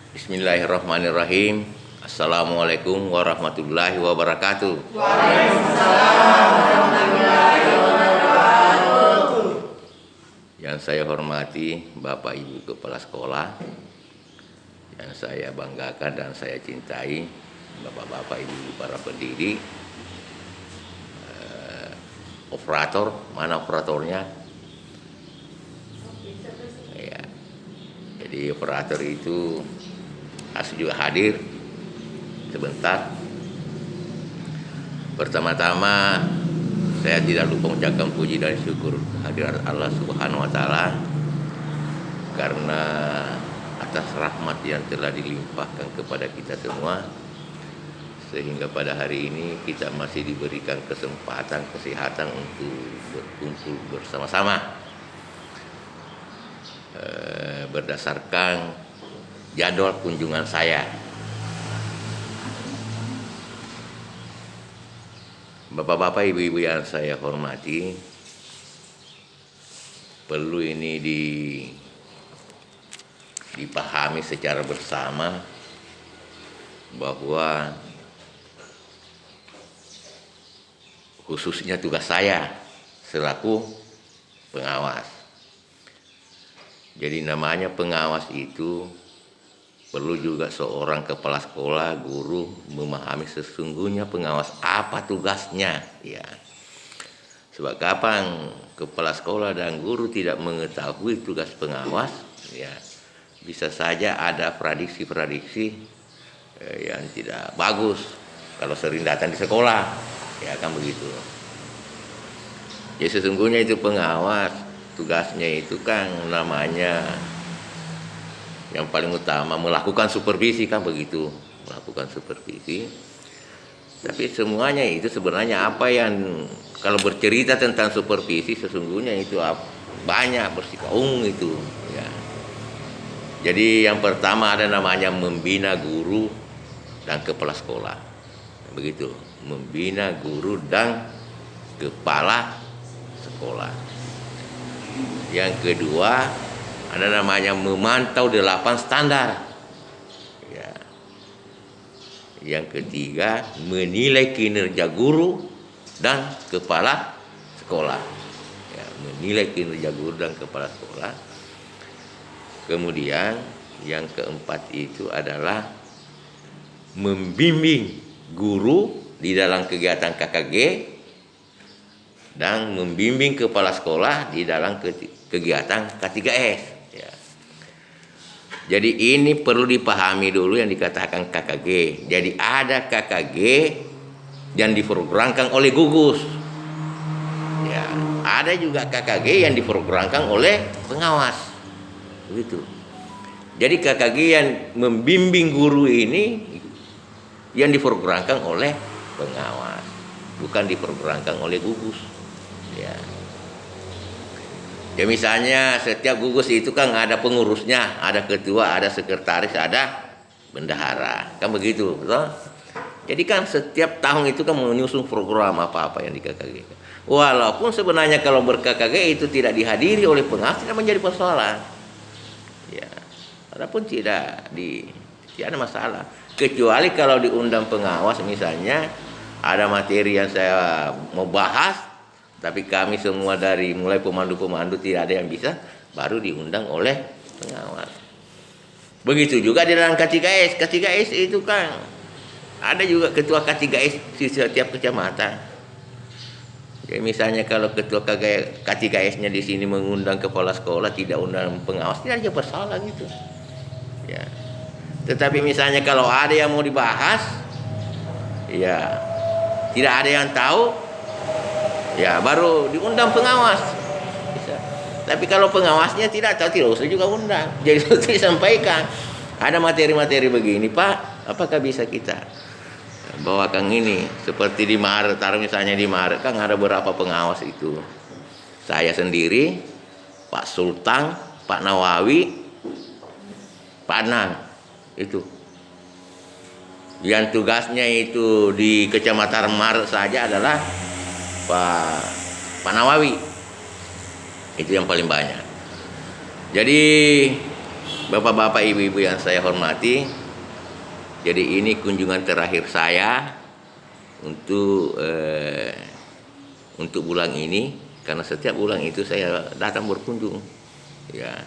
Bismillahirrahmanirrahim. Assalamualaikum warahmatullahi wabarakatuh. Waalaikumsalam warahmatullahi wabarakatuh. Yang saya hormati Bapak Ibu Kepala Sekolah, yang saya banggakan dan saya cintai, Bapak-bapak Ibu para pendiri, operator, mana operatornya? Ya. Jadi operator itu harus juga hadir sebentar. Pertama-tama saya tidak lupa mengucapkan puji dan syukur kehadiran Allah Subhanahu wa taala karena atas rahmat yang telah dilimpahkan kepada kita semua, sehingga pada hari ini kita masih diberikan kesempatan kesehatan untuk berkumpul bersama-sama berdasarkan jadwal kunjungan saya. Bapak-bapak, ibu-ibu yang saya hormati, perlu ini dipahami secara bersama bahwa khususnya tugas saya selaku pengawas. Jadi namanya pengawas itu perlu juga seorang kepala sekolah, guru memahami sesungguhnya pengawas apa tugasnya, ya. Sebab kapan kepala sekolah dan guru tidak mengetahui tugas pengawas, ya, bisa saja ada prediksi-prediksi yang tidak bagus kalau sering datang di sekolah, ya kan begitu. Jadi sesungguhnya itu pengawas tugasnya itu kan namanya yang paling utama melakukan supervisi, kan begitu, melakukan supervisi. Tapi semuanya itu sebenarnya apa yang kalau bercerita tentang supervisi sesungguhnya itu banyak bersikaung itu, ya. Jadi yang pertama ada namanya membina guru dan kepala sekolah, begitu, membina guru dan kepala sekolah. Yang kedua ada namanya memantau 8 standar, ya. Yang ketiga menilai kinerja guru dan kepala sekolah, ya, menilai kinerja guru dan kepala sekolah. Kemudian yang keempat itu adalah membimbing guru di dalam kegiatan KKG dan membimbing kepala sekolah di dalam kegiatan K3S, ya. Jadi ini perlu dipahami dulu yang dikatakan KKG. Jadi ada KKG yang diprogramkan oleh gugus, ya. Ada juga KKG yang diprogramkan oleh pengawas, begitu. Jadi KKG yang membimbing guru ini yang diprogramkan oleh pengawas, bukan diprogramkan oleh gugus, ya. Ya misalnya setiap gugus itu kan ada pengurusnya, ada ketua, ada sekretaris, ada bendahara, kan begitu, betul? Jadi kan setiap tahun itu kan menyusun program apa-apa yang di KKG. Walaupun sebenarnya kalau ber-KKG itu tidak dihadiri oleh pengawas tidak menjadi persoalan, ya. Walaupun tidak ada masalah, kecuali kalau diundang pengawas misalnya ada materi yang saya mau bahas, tapi kami semua dari mulai pemandu-pemandu tidak ada yang bisa, baru diundang oleh pengawas. Begitu juga di dalam K3S. K3S itu kan ada juga ketua K3S di setiap kecamatan. Jadi misalnya kalau ketua K3S-nya di sini mengundang kepala sekolah, tidak undang pengawas, tidak ada masalah gitu, ya. Tetapi misalnya kalau ada yang mau dibahas, ya tidak ada yang tahu, ya baru diundang pengawas, bisa. Tapi kalau pengawasnya tidak tahu, tidak usah juga undang. Jadi harus disampaikan, ada materi-materi begini Pak, apakah bisa kita bawakan ini seperti di Maret, taruh misalnya di Maret kan ada beberapa pengawas itu, saya sendiri, Pak Sultan, Pak Nawawi, Pak Anang, itu yang tugasnya itu di Kecamatan Maret saja adalah Pak Nawawi, itu yang paling banyak. Jadi Bapak-bapak, ibu-ibu yang saya hormati, jadi ini kunjungan terakhir saya untuk bulan ini, karena setiap bulan itu saya datang berkunjung. Ya,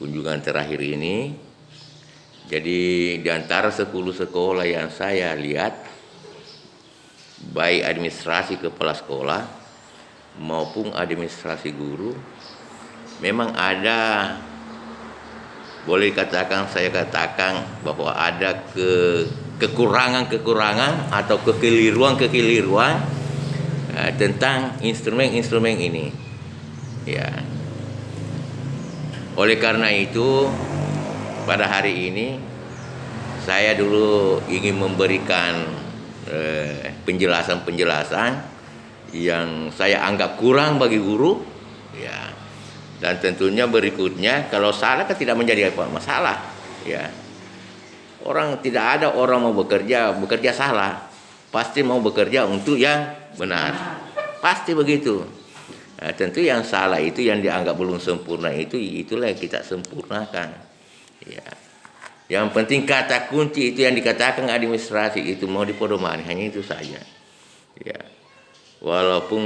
kunjungan terakhir ini. Jadi di antara 10 sekolah yang saya lihat, baik administrasi kepala sekolah maupun administrasi guru, memang ada, boleh katakan, saya katakan bahwa ada kekurangan-kekurangan atau kekeliruan-kekeliruan tentang instrumen-instrumen ini. Ya. Oleh karena itu, pada hari ini saya dulu ingin memberikan penjelasan-penjelasan yang saya anggap kurang bagi guru, ya. Dan tentunya berikutnya, kalau salah kan tidak menjadi masalah, ya. Tidak ada orang mau bekerja salah, pasti mau bekerja untuk yang benar, pasti begitu. Nah, tentu yang salah itu, yang dianggap belum sempurna itulah yang kita sempurnakan. Ya. Yang penting kata kunci itu yang dikatakan administrasi itu mau dipedomani, hanya itu saja. Ya. Walaupun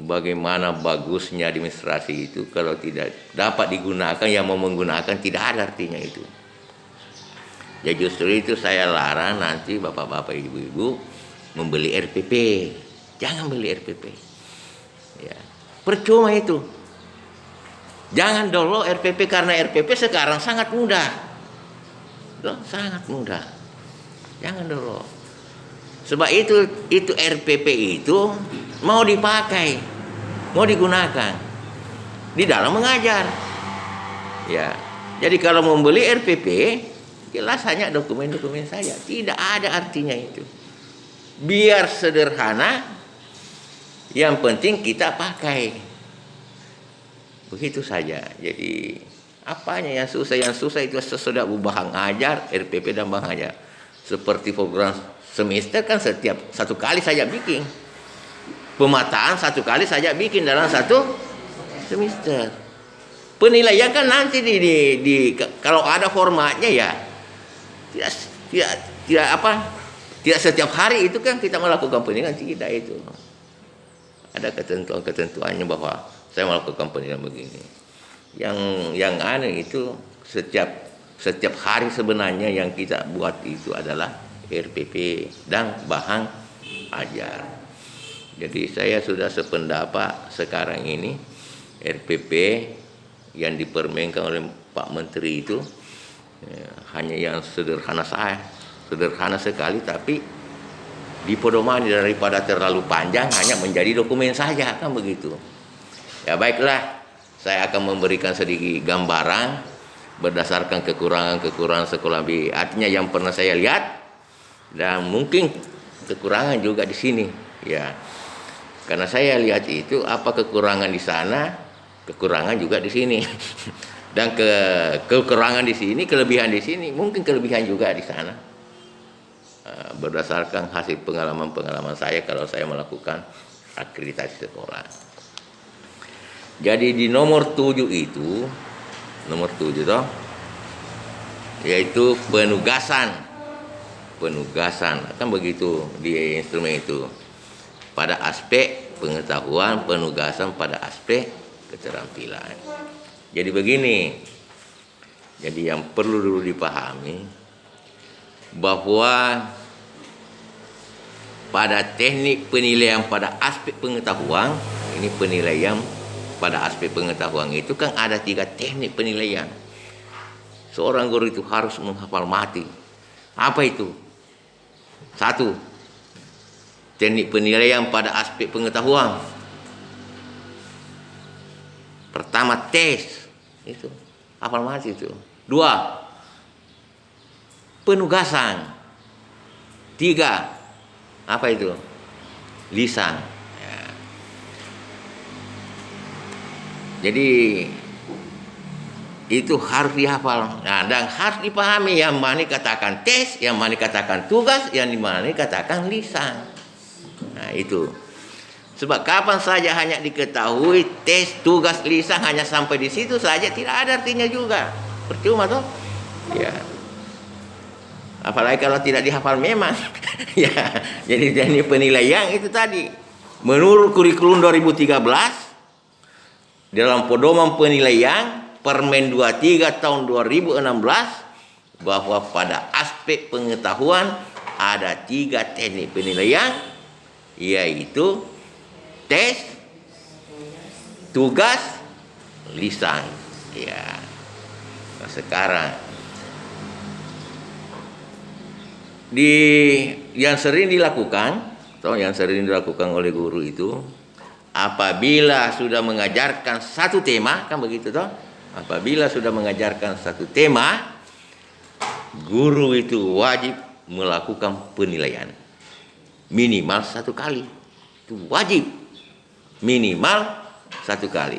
bagaimana bagusnya administrasi itu, kalau tidak dapat digunakan, yang mau menggunakan tidak ada artinya itu. Ya justru itu saya larang nanti bapak-bapak, ibu-ibu membeli RPP. Jangan beli RPP. Ya. Percuma itu. Jangan download RPP, karena RPP sekarang sangat mudah. Sangat mudah. Jangan download. Sebab itu RPP itu mau dipakai, mau digunakan di dalam mengajar. Ya. Jadi kalau membeli RPP, jelas hanya dokumen-dokumen saja, tidak ada artinya itu. Biar sederhana, yang penting kita pakai. Begitu saja. Jadi apanya yang susah? Yang susah itu sesudah Bang ajar, RPP dan Bang ajar. Seperti program semester kan setiap satu kali saja bikin. Pemetaan satu kali saja bikin dalam satu semester. Penilaian kan nanti kalau ada formatnya, ya. Tidak setiap hari itu kan kita melakukan penilaian, tidak itu. Ada ketentuan-ketentuannya bahwa saya melakukan penilaian begini. Yang aneh itu setiap hari sebenarnya yang kita buat itu adalah RPP dan bahan ajar. Jadi saya sudah sependapat sekarang ini RPP yang dipermainkan oleh Pak Menteri itu hanya yang sederhana sekali, tapi dipedomani daripada terlalu panjang hanya menjadi dokumen saja, kan begitu. Ya baiklah, saya akan memberikan sedikit gambaran berdasarkan kekurangan sekolah B. Artinya yang pernah saya lihat, dan mungkin kekurangan juga di sini, ya. Karena saya lihat itu apa kekurangan di sana, kekurangan juga di sini. Dan kekurangan di sini, kelebihan di sini, mungkin kelebihan juga di sana. Berdasarkan hasil pengalaman saya kalau saya melakukan akreditasi sekolah. Jadi di nomor 7 itu, yaitu penugasan, kan begitu di instrumen itu. Pada aspek pengetahuan, penugasan pada aspek keterampilan. Jadi begini, jadi yang perlu dulu dipahami bahwa pada teknik penilaian pada aspek pengetahuan, ini penilaian pada aspek pengetahuan itu kan ada 3 teknik penilaian. Seorang guru itu harus menghafal mati. Apa itu? 1. Teknik penilaian pada aspek pengetahuan. Pertama tes, itu hafal mati itu. 2. Penugasan. 3. Apa itu? Lisan. Ya. Jadi itu harus dihafal. Nah, dan harus dipahami yang mana dikatakan tes, yang mana dikatakan tugas, yang mana dikatakan lisan. Nah, itu. Sebab kapan saja hanya diketahui tes tugas lisan hanya sampai di situ saja, tidak ada artinya juga. Percuma toh. Ya. Apalagi kalau tidak dihafal memang. Ya. Jadi ini penilaian itu tadi. Menurut kurikulum 2013 dalam pedoman penilaian Permen 23 tahun 2016 bahwa pada aspek pengetahuan ada 3 teknik penilaian, yaitu tes, tugas, lisan. Ya. Nah, sekarang yang sering dilakukan oleh guru itu, apabila sudah mengajarkan satu tema, kan begitu toh? Apabila sudah mengajarkan satu tema, guru itu wajib melakukan penilaian minimal 1 kali. Itu wajib minimal 1 kali.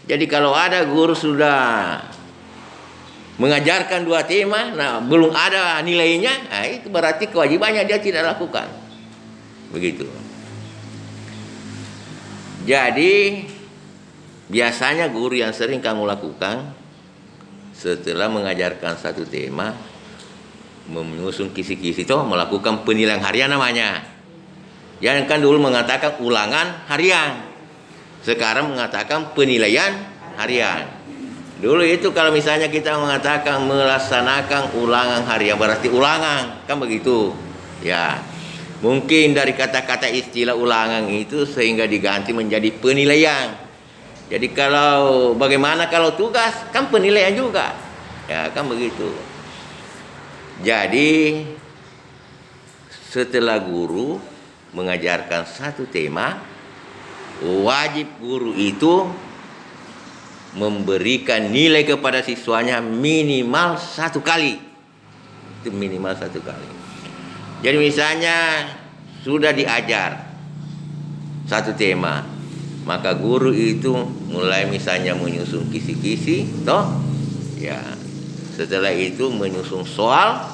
Jadi kalau ada guru sudah mengajarkan 2 tema, nah belum ada nilainya, nah itu berarti kewajibannya dia tidak lakukan. Begitu. Jadi biasanya guru yang sering kamu lakukan setelah mengajarkan satu tema, menyusun kisi-kisi itu melakukan penilaian harian namanya. Yang kan dulu mengatakan ulangan harian, sekarang mengatakan penilaian harian. Dulu itu kalau misalnya kita mengatakan melaksanakan ulangan harian, berarti ulangan, kan begitu. Ya, mungkin dari kata-kata istilah ulangan itu sehingga diganti menjadi penilaian. Jadi kalau bagaimana kalau tugas, kan penilaian juga. Ya, kan begitu. Jadi setelah guru mengajarkan satu tema, wajib guru itu memberikan nilai kepada siswanya minimal 1 kali. Itu minimal 1 kali. Jadi misalnya sudah diajar satu tema, maka guru itu mulai misalnya menyusun kisi-kisi, toh? Ya. Setelah itu menyusun soal.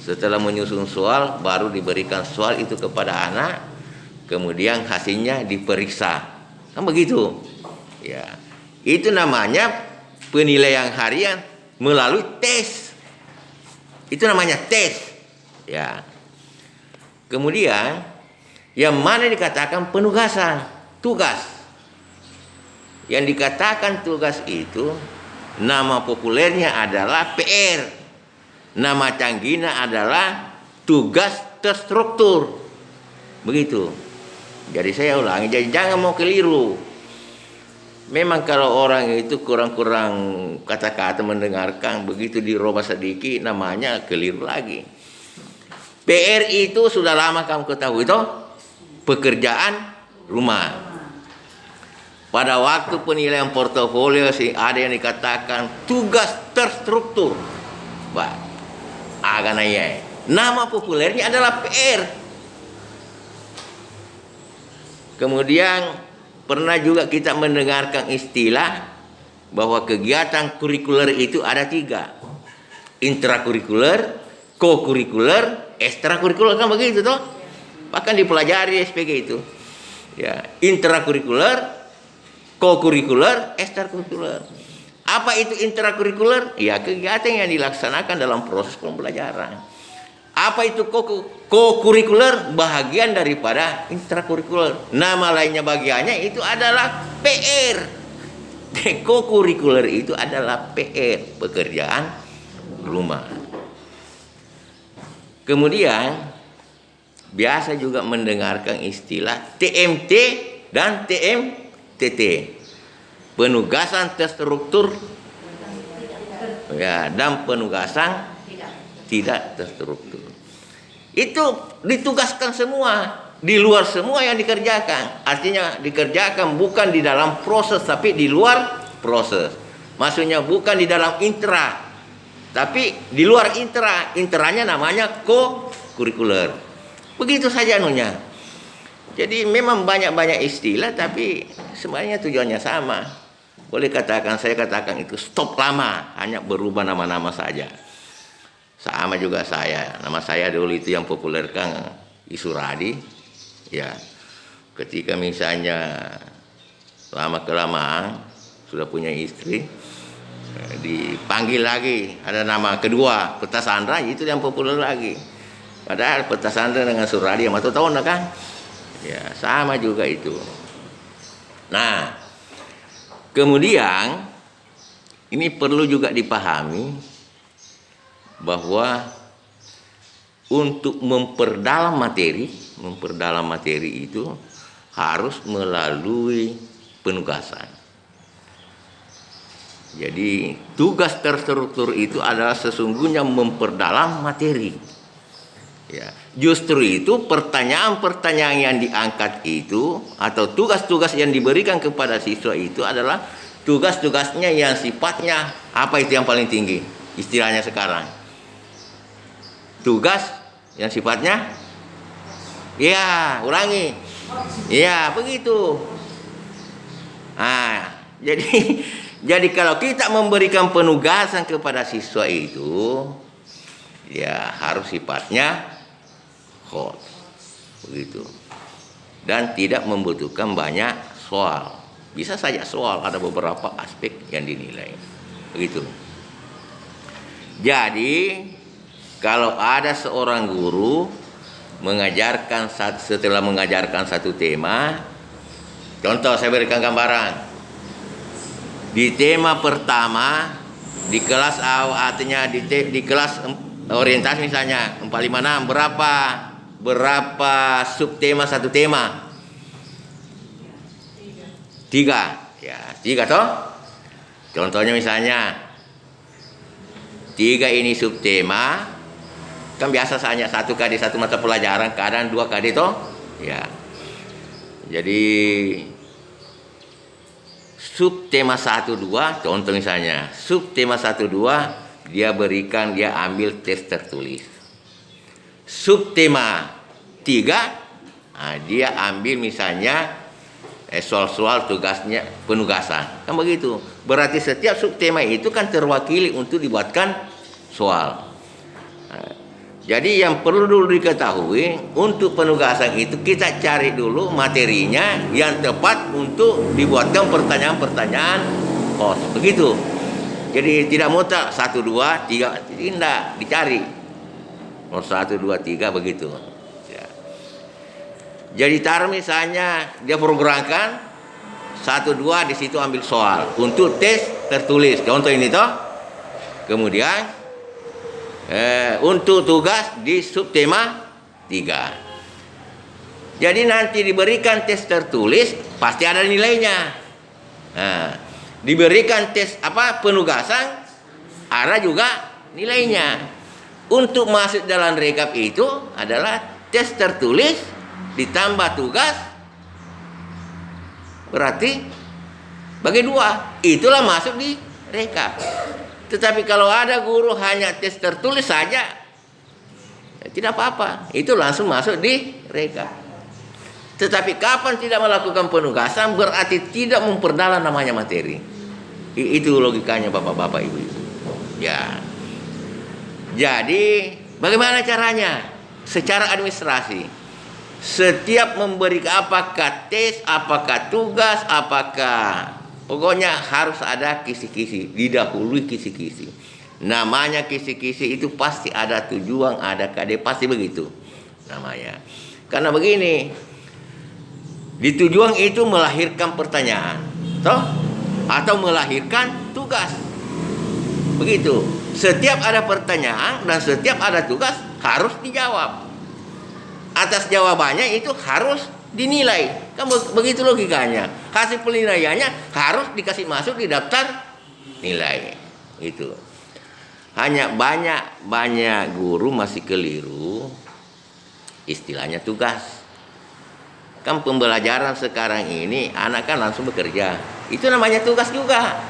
Setelah menyusun soal, baru diberikan soal itu kepada anak. Kemudian hasilnya diperiksa. Kan begitu. Ya. Itu namanya penilaian harian melalui tes. Itu namanya tes. Ya. Kemudian yang mana dikatakan penugasan, tugas. Yang dikatakan tugas itu nama populernya adalah PR. Nama canggihnya adalah tugas terstruktur. Begitu. Jadi saya ulangi, jadi jangan mau keliru. Memang kalau orang itu kurang-kurang kata-kata mendengarkan, begitu dirubah sedikit namanya keliru lagi. PR itu sudah lama kamu ketahui itu pekerjaan rumah. Pada waktu penilaian portofolio sih ada yang dikatakan tugas terstruktur. Bah, agak naya. Nama populernya adalah PR. Kemudian pernah juga kita mendengarkan istilah bahwa kegiatan kurikuler itu ada 3. Intrakurikuler, kokurikuler, ekstrakurikuler, kan begitu toh? Bahkan dipelajari SPG itu. Ya, intrakurikuler, kokurikuler, ekstrakurikuler. Apa itu intrakurikuler? Ya, kegiatan yang dilaksanakan dalam proses pembelajaran. Apa itu kokurikuler? Bahagian daripada intrakurikuler. Nama lainnya bagiannya itu adalah PR. Kokurikuler itu adalah PR, pekerjaan rumah. Kemudian biasa juga mendengarkan istilah TMT dan TMTT. Penugasan terstruktur ya, dan penugasan tidak terstruktur. Itu ditugaskan semua, di luar semua yang dikerjakan. Artinya dikerjakan bukan di dalam proses tapi di luar proses. Maksudnya bukan di dalam intra, tapi di luar intra. Intranya namanya co-kurikuler. Begitu saja anunya. Jadi memang banyak-banyak istilah tapi sebenarnya tujuannya sama. Boleh katakan, saya katakan itu stop lama, hanya berubah nama-nama saja. Sama juga saya, nama saya dulu itu yang populerkan Isuradi, ya. ketika misalnya lama kelamaan sudah punya istri, dipanggil lagi ada nama kedua peta Sandra, itu yang populer lagi. Padahal peta Sandra dengan Suradi yang tahun kan, ya sama juga itu. Nah, kemudian ini perlu juga dipahami bahwa untuk memperdalam materi itu harus melalui penugasan. Jadi tugas terstruktur itu adalah sesungguhnya memperdalam materi. Ya, justru itu pertanyaan-pertanyaan yang diangkat itu atau tugas-tugas yang diberikan kepada siswa itu adalah tugas-tugasnya yang sifatnya apa itu yang paling tinggi istilahnya sekarang. Tugas yang sifatnya, ya ulangi, ya begitu. Nah, jadi kalau kita memberikan penugasan kepada siswa itu, ya harus sifatnya hot, begitu. Dan tidak membutuhkan banyak soal. Bisa saja soal, ada beberapa aspek yang dinilai, begitu. Jadi kalau ada seorang guru setelah mengajarkan satu tema, contoh saya berikan gambaran. Di tema pertama di kelas artinya di kelas orientasi misalnya 456 berapa subtema satu tema? 3. Ya, 3 toh? Contohnya misalnya 3 ini subtema. Kan biasa saja 1 kali 1 mata pelajaran, kadang 2 kali toh. Ya. Jadi subtema 1 2, contoh misalnya subtema 1 2 dia ambil tes tertulis. Subtema 3 dia ambil misalnya soal-soal tugasnya penugasan. Kan begitu. Berarti setiap subtema itu kan terwakili untuk dibuatkan soal. Jadi yang perlu dulu diketahui, untuk penugasan itu kita cari dulu materinya yang tepat untuk dibuatkan pertanyaan-pertanyaan kos. Begitu. Jadi tidak mutlak 1 2 3, tidak dicari. 1 2 3 begitu. Ya. Jadi taruh misalnya dia programkan 1 2 di situ ambil soal untuk tes tertulis. Contoh ini toh. Kemudian untuk tugas di subtema 3. Jadi nanti diberikan tes tertulis pasti ada nilainya. Nah, diberikan tes penugasan ada juga nilainya. Untuk masuk dalam rekap itu adalah tes tertulis ditambah tugas, berarti bagi 2. Itulah masuk di rekap. Tetapi kalau ada guru hanya tes tertulis saja, ya tidak apa-apa. Itu langsung masuk di rekap. Tetapi kapan tidak melakukan penugasan berarti tidak memperdalam namanya materi. Itu logikanya bapak-bapak ibu-ibu. Ya. Jadi bagaimana caranya? Secara administrasi. Setiap memberi apakah tes, apakah tugas, apakah pokoknya harus ada kisi-kisi, didahului kisi-kisi. Namanya kisi-kisi itu pasti ada tujuan, ada KD, pasti begitu namanya. Karena begini, di tujuan itu melahirkan pertanyaan, toh? Atau melahirkan tugas. Begitu. Setiap ada pertanyaan dan setiap ada tugas harus dijawab. Atas jawabannya itu harus dinilai. Kan begitu logikanya. Hasil penilaiannya harus dikasih masuk di daftar nilai. Itu. Hanya banyak guru masih keliru istilahnya tugas. Kan pembelajaran sekarang ini anak kan langsung bekerja. Itu namanya tugas juga.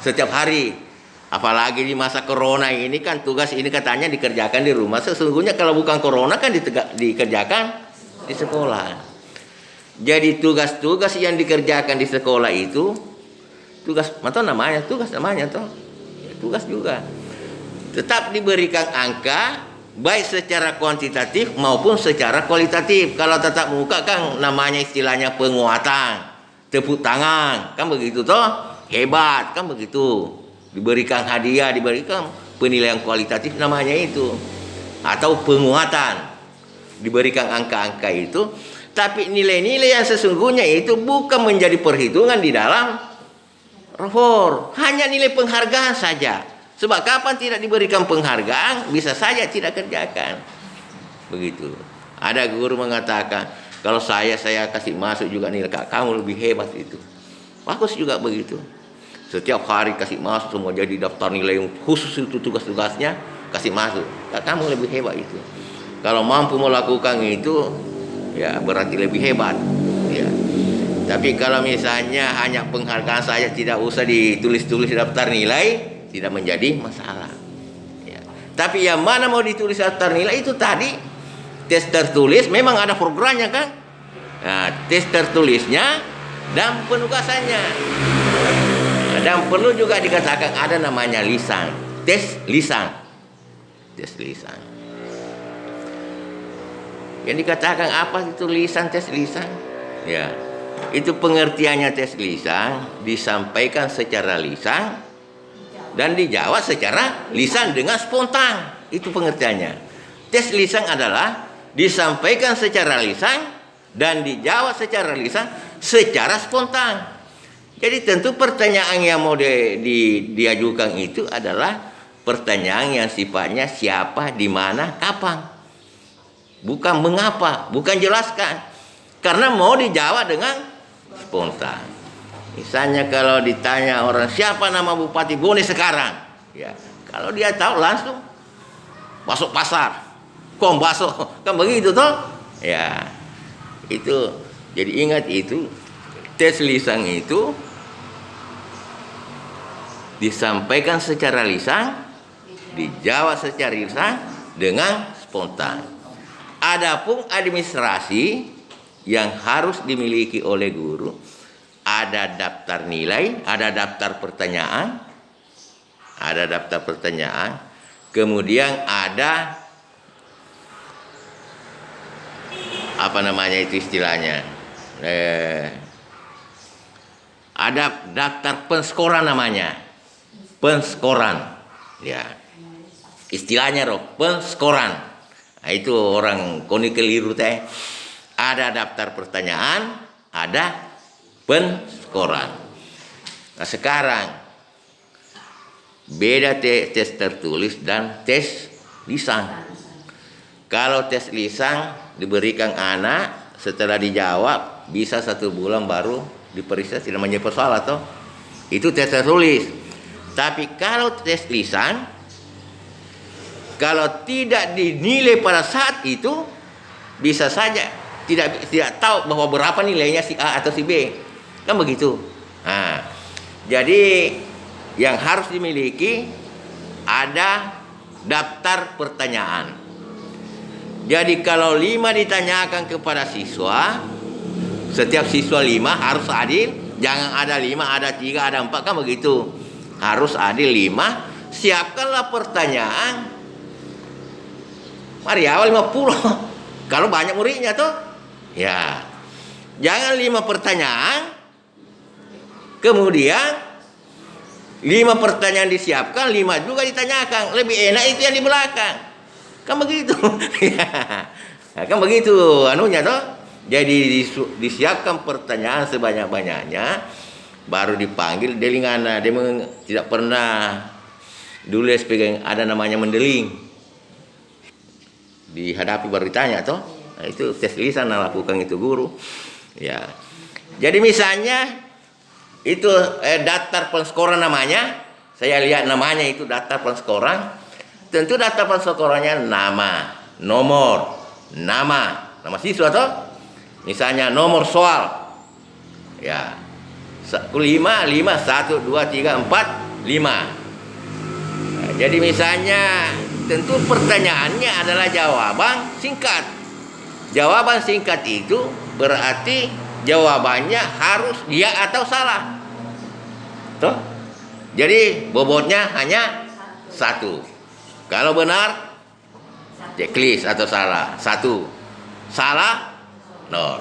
Setiap hari. Apalagi di masa corona ini kan tugas ini katanya dikerjakan di rumah. Sesungguhnya kalau bukan corona kan dikerjakan di sekolah. Jadi tugas-tugas yang dikerjakan di sekolah itu tugas, atau namanya tugas namanya toh. Ya, tugas juga. Tetap diberikan angka baik secara kuantitatif maupun secara kualitatif. Kalau tatap muka kan namanya istilahnya penguatan, tepuk tangan, kan begitu toh, hebat, kan begitu. Diberikan hadiah, diberikan penilaian kualitatif namanya itu, atau penguatan, diberikan angka-angka itu. Tapi nilai-nilai yang sesungguhnya itu bukan menjadi perhitungan di dalam rapor, hanya nilai penghargaan saja. Sebab kapan tidak diberikan penghargaan, bisa saja tidak kerjakan. Begitu. Ada guru mengatakan, kalau saya kasih masuk juga nilai, kamu lebih hebat itu. Bagus juga begitu. Setiap hari kasih masuk semua, jadi daftar nilai yang khusus itu tugas-tugasnya, kasih masuk. Kamu lebih hebat itu. Kalau mampu melakukan itu, ya berarti lebih hebat. Ya. Tapi kalau misalnya hanya penghargaan saja, tidak usah ditulis-tulis daftar nilai, tidak menjadi masalah. Ya. Tapi yang mana mau ditulis daftar nilai itu tadi, tes tertulis memang ada programnya kan? Nah, tes tertulisnya dan penugasannya. Nah, dan perlu juga dikatakan ada namanya lisan, tes lisan. Tes lisan. Yang dikatakan apa itu lisan, tes lisan? Ya. Itu pengertiannya tes lisan, disampaikan secara lisan dan dijawab secara lisan dengan spontan. Itu pengertiannya. Tes lisan adalah disampaikan secara lisan dan dijawab secara lisan secara spontan. Jadi tentu pertanyaan yang mau diajukan itu adalah pertanyaan yang sifatnya siapa, di mana, kapan. Bukan mengapa, bukan jelaskan. Karena mau dijawab dengan spontan. Misalnya kalau ditanya orang siapa nama Bupati Bone sekarang, ya kalau dia tahu langsung masuk pasar, kong baso, kan begitu toh? Ya itu. Jadi ingat itu, tes lisan itu disampaikan secara lisan, dijawab secara lisan dengan spontan. Adapun administrasi yang harus dimiliki oleh guru, ada daftar nilai, ada daftar pertanyaan, kemudian ada apa namanya itu istilahnya, ada daftar penskoran namanya, penskoran, ya istilahnya penskoran. Nah, itu orang koni keliru teh. Ada daftar pertanyaan, ada penskoran. Nah sekarang beda tes tertulis dan tes lisan. Kalau tes lisan diberikan anak, setelah dijawab bisa 1 bulan baru diperiksa, tidak menjadi persoalan atau itu tes tertulis. Tapi kalau tes lisan, kalau tidak dinilai pada saat itu, bisa saja tidak tahu bahwa berapa nilainya si A atau si B, kan begitu. Nah, jadi yang harus dimiliki ada daftar pertanyaan. Jadi kalau 5 ditanyakan kepada siswa, setiap siswa 5 harus adil. Jangan ada 5, ada 3, ada 4, kan begitu. Harus adil 5. Siapkanlah pertanyaan. Mari awal 50. Kalau banyak muridnya tuh. Ya, jangan 5 pertanyaan, kemudian 5 pertanyaan disiapkan, 5 juga ditanyakan. Lebih enak itu yang di belakang, kan begitu. Nah, kan begitu anunya toh. Jadi disiapkan pertanyaan sebanyak-banyaknya, baru dipanggil delingana. Dia tidak pernah dulu SPG ada namanya mendeling, dihadapi baru ditanya toh. Nah, itu tes lisan lakukan itu guru. Ya. Jadi misalnya itu daftar penskoran namanya, saya lihat namanya itu daftar penskoran. Tentu daftar penskorannya nama, nomor, nama siswa toh. Misalnya nomor soal. Ya. 5 1 2 3 4 5. Nah, jadi misalnya tentu pertanyaannya adalah jawaban singkat. Jawaban singkat itu berarti jawabannya harus ya atau salah. Toh? Jadi bobotnya hanya 1. Kalau benar checklist atau salah. 1. Salah 0.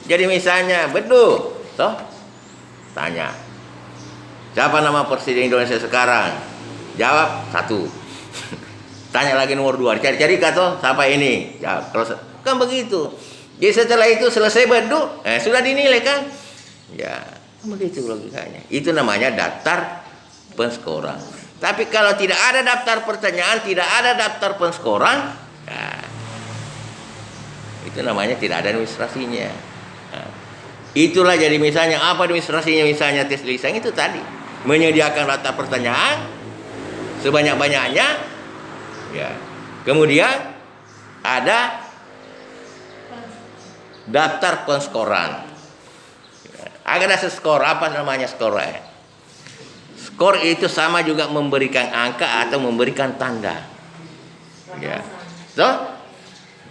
Jadi misalnya betul, toh? Tanya. Siapa nama Presiden Indonesia sekarang? Jawab 1. Tanya lagi nomor 2. Cari-cari kata siapa ini? Jawab. Kalau kan begitu. Jadi setelah itu selesai betul, sudah dinilai kan? Ya, begitu logikanya. Itu namanya daftar penskoran. Tapi kalau tidak ada daftar pertanyaan, tidak ada daftar penskoran, ya, itu namanya tidak ada administrasinya. Nah, itulah jadi misalnya apa administrasinya, misalnya tes lisan itu tadi menyediakan daftar pertanyaan sebanyak-banyaknya, ya. Kemudian ada daftar penskoran. Ada skor, apa namanya skor? Skor itu sama juga memberikan angka atau memberikan tanda. Ya. So,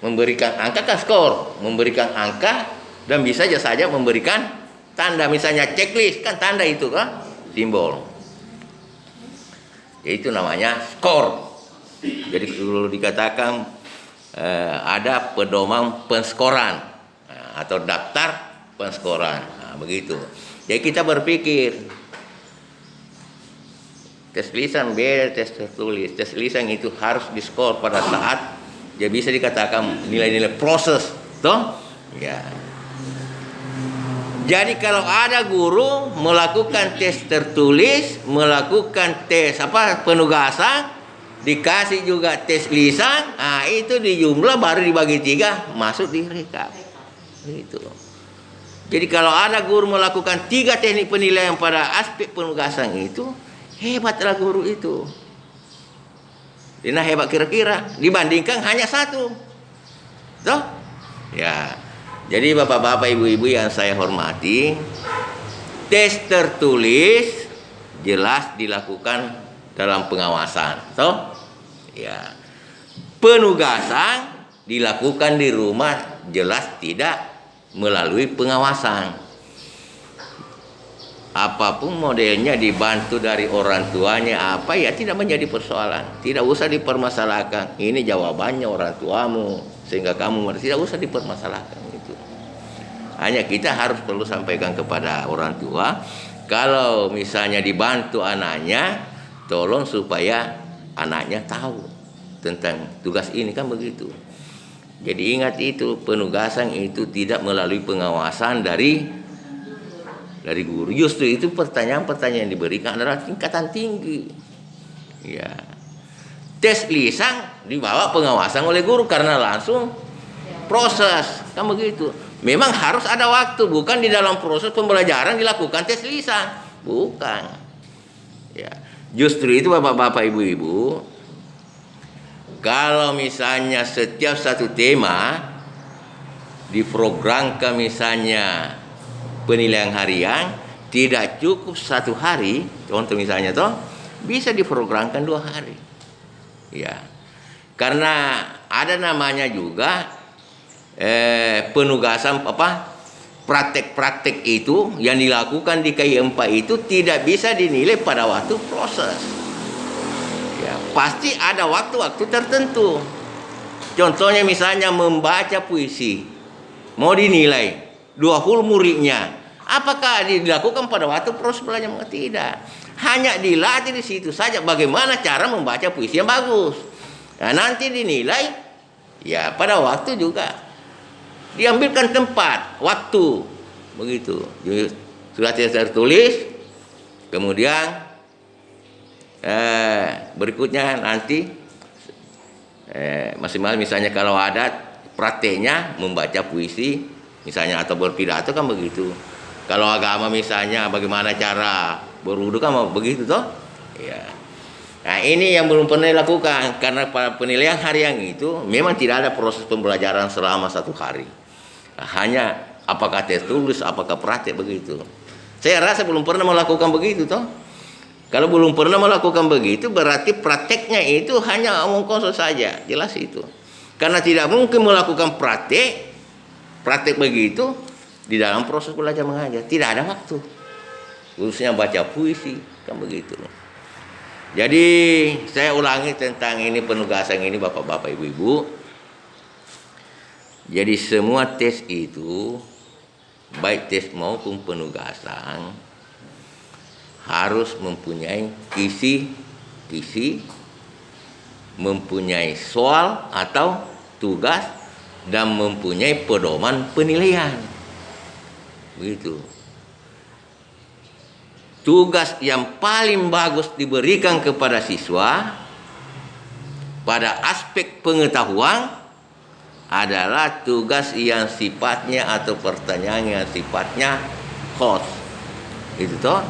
memberikan angka kan skor, memberikan angka dan bisa saja memberikan tanda. Misalnya checklist kan tanda itu kan simbol. Itu namanya skor. Jadi dulu dikatakan ada pedoman penskoran atau daftar penskoran. Nah, begitu. Jadi kita berpikir tes lisan beda tes tertulis. Tes lisan itu harus diskor pada saat dia bisa dikatakan nilai-nilai proses, toh? Ya. Jadi kalau ada guru melakukan tes tertulis, melakukan tes penugasan, dikasih juga tes lisan, nah itu dijumlah baru dibagi 3 masuk di rekap. Gitu. Jadi kalau ada guru melakukan 3 teknik penilaian pada aspek penugasan itu, hebatlah guru itu. Dina hebat kira-kira dibandingkan hanya 1. Toh? Ya. Jadi bapak-bapak, ibu-ibu yang saya hormati, tes tertulis jelas dilakukan dalam pengawasan. Toh? Ya. Penugasan dilakukan di rumah jelas tidak melalui pengawasan. Apapun modelnya dibantu dari orang tuanya apa ya tidak menjadi persoalan. Tidak usah dipermasalahkan. Ini jawabannya orang tuamu sehingga kamu tidak usah dipermasalahkan itu. Hanya kita harus perlu sampaikan kepada orang tua kalau misalnya dibantu anaknya, tolong supaya anaknya tahu tentang tugas ini kan begitu. Jadi ingat itu, penugasan itu tidak melalui pengawasan dari guru. Justru itu pertanyaan-pertanyaan yang diberikan adalah tingkatan tinggi. Ya. Tes lisan dibawa pengawasan oleh guru karena langsung proses, kan begitu. Memang harus ada waktu, bukan di dalam proses pembelajaran dilakukan tes lisan, bukan. Ya. Justru itu bapak-bapak, ibu-ibu, kalau misalnya setiap satu tema diprogramkan misalnya penilaian harian, tidak cukup 1 hari, contoh misalnya toh, bisa diprogramkan 2 hari. Ya. Karena ada namanya juga penugasan praktek-praktek itu yang dilakukan di KI 4 itu tidak bisa dinilai pada waktu proses. Ya, pasti ada waktu-waktu tertentu. Contohnya misalnya membaca puisi, mau dinilai 20 muridnya, apakah dilakukan pada waktu proses belajar? Tidak. Hanya dilatih di situ saja bagaimana cara membaca puisi yang bagus. Nah, nanti dinilai ya pada waktu juga. Diambilkan tempat, waktu. Begitu. Jadi, sudah tertulis, kemudian berikutnya nanti masing-masing misalnya kalau ada prakteknya membaca puisi misalnya atau berpidato kan begitu. Kalau agama misalnya bagaimana cara berwudu kan begitu toh. Ya. Nah ini yang belum pernah dilakukan karena pada penilaian harian itu memang tidak ada proses pembelajaran selama 1 hari. Nah, hanya apakah tes tulis, apakah praktek begitu. Saya rasa belum pernah melakukan begitu toh. Kalau belum pernah melakukan begitu berarti prakteknya itu hanya omong kosong saja, jelas itu. Karena tidak mungkin melakukan praktek begitu di dalam proses belajar mengajar, tidak ada waktu. Khususnya baca puisi kan begitu. Jadi saya ulangi tentang ini penugasan ini Bapak-bapak Ibu-ibu. Jadi semua tes itu, baik tes maupun penugasan, harus mempunyai kisi, mempunyai soal atau tugas, dan mempunyai pedoman penilaian. Begitu. Tugas yang paling bagus diberikan kepada siswa pada aspek pengetahuan adalah tugas yang sifatnya atau pertanyaan yang sifatnya host. Itu toh.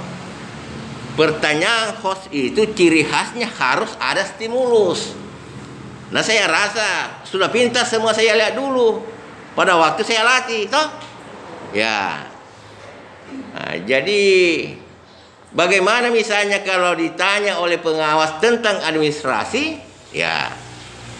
Pertanyaan host itu ciri khasnya harus ada stimulus. Nah, saya rasa sudah pintar semua saya lihat dulu pada waktu saya latih toh. Ya. Nah, jadi bagaimana misalnya kalau ditanya oleh pengawas tentang administrasi, ya,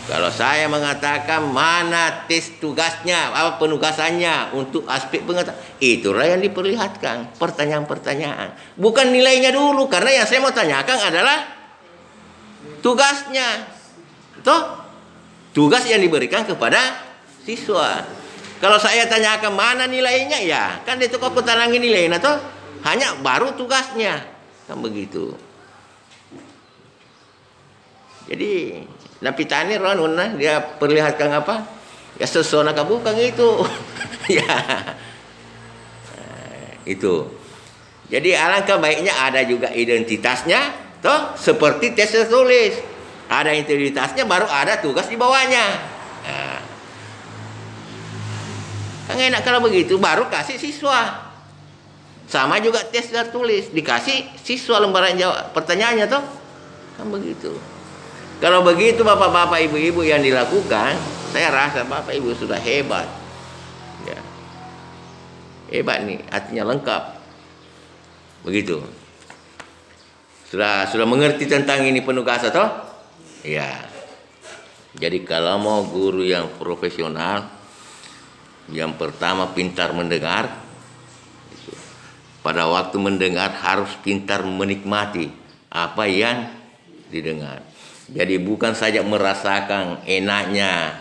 kalau saya mengatakan mana tes tugasnya, apa penugasannya untuk aspek pengetahuan, itulah yang diperlihatkan, pertanyaan-pertanyaan. Bukan nilainya dulu, karena yang saya mau tanyakan adalah tugasnya. Toh, tugas yang diberikan kepada siswa. Kalau saya tanyakan mana nilainya, ya, kan itu kok kutanangin nilainya toh. Hanya baru tugasnya, kan begitu. Jadi napitani ronuna dia perlihatkan apa? Ya sesona bukan itu. Ya. Itu. Jadi alangkah baiknya ada juga identitasnya, toh seperti tes tertulis. Ada identitasnya baru ada tugas di bawahnya. Nah. Kan enak kalau begitu, baru kasih siswa. Sama juga tes tertulis, dikasih siswa lembaran jawab pertanyaannya toh. Kan begitu. Kalau begitu Bapak-bapak Ibu-ibu yang dilakukan, saya rasa Bapak Ibu sudah hebat. Ya. Hebat nih, artinya lengkap. Begitu. Sudah mengerti tentang ini penugasan toh? Ya. Jadi kalau mau guru yang profesional, yang pertama pintar mendengar. Pada waktu mendengar harus pintar menikmati apa yang didengar. Jadi bukan saja merasakan enaknya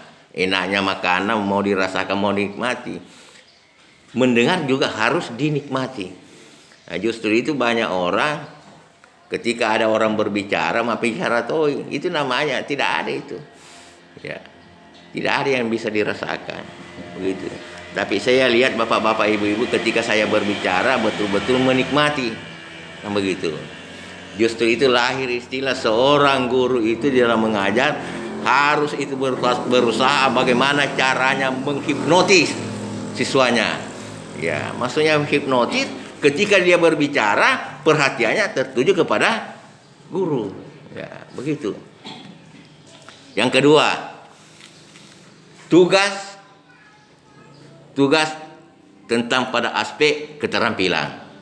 makanan mau dirasakan, mau dinikmati. Mendengar juga harus dinikmati. Nah, justru itu banyak orang ketika ada orang berbicara, bicara toy, itu namanya tidak ada itu. Ya. Tidak ada yang bisa dirasakan. Begitu. Tapi saya lihat Bapak-bapak Ibu-ibu ketika saya berbicara betul-betul menikmati. Nah, begitu. Justru itu lahir istilah seorang guru itu dalam mengajar harus itu berusaha bagaimana caranya menghipnotis siswanya. Ya, maksudnya menghipnotis ketika dia berbicara perhatiannya tertuju kepada guru. Ya, begitu. Yang kedua, tugas tentang pada aspek keterampilan.